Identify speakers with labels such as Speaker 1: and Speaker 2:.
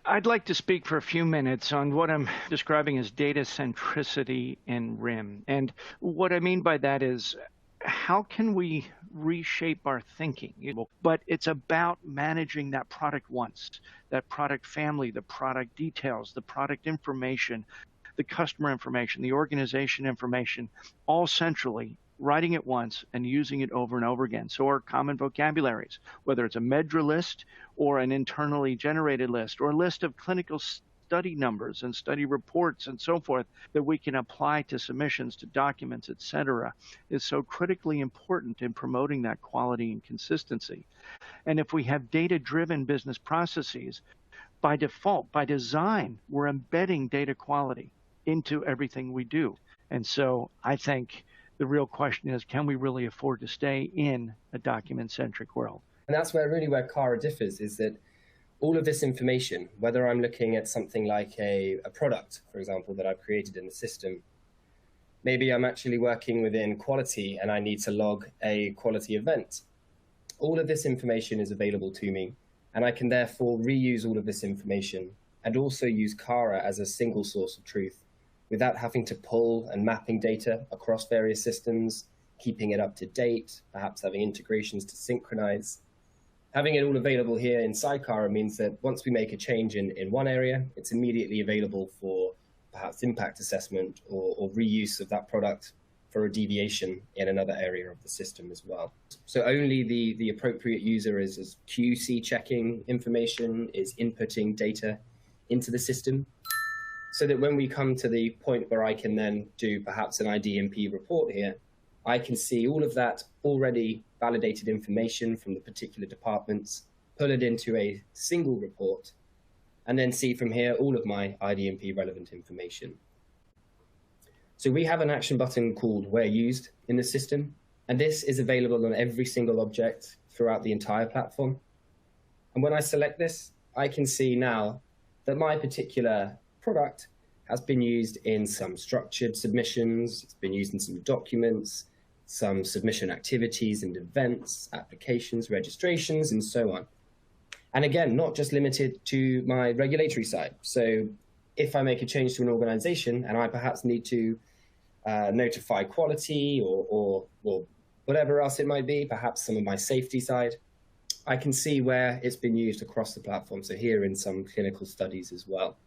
Speaker 1: I'd like to speak for a few minutes on what I'm describing as data centricity in RIM. And what I mean by that is how can we reshape our thinking? But it's about managing that product once, that product family, the product details, the product information, the customer information, the organization information, all centrally, writing it once and using it over and over again. So our common vocabularies, whether it's a MEDRA list or an internally generated list or a list of clinical study numbers and study reports and so forth that we can apply to submissions, to documents, et cetera, is so critically important in promoting that quality and consistency. And if we have data-driven business processes, by default, by design, we're embedding data quality into everything we do. And so I think the real question is, can we really afford to stay in a document-centric world?
Speaker 2: And that's where Kara differs, is that all of this information, whether I'm looking at something like a product, for example, that I've created in the system, maybe I'm actually working within quality and I need to log a quality event. All of this information is available to me, and I can therefore reuse all of this information and also use Kara as a single source of truth without having to pull and mapping data across various systems, keeping it up to date, perhaps having integrations to synchronize. Having it all available here inside Kara means that once we make a change in one area, it's immediately available for perhaps impact assessment or reuse of that product for a deviation in another area of the system as well. So only the appropriate user is QC checking information, is inputting data into the system, so that when we come to the point where I can then do perhaps an IDMP report here, I can see all of that already validated information from the particular departments, pull it into a single report, and then see from here all of my IDMP relevant information. So we have an action button called Where Used in the system, and this is available on every single object throughout the entire platform. And when I select this, I can see now that my particular product has been used in some structured submissions, it's been used in some documents, some submission activities and events, applications, registrations, and so on. And again, not just limited to my regulatory side. So if I make a change to an organization and I perhaps need to notify quality or whatever else it might be, perhaps some of my safety side, I can see where it's been used across the platform. So here in some clinical studies as well.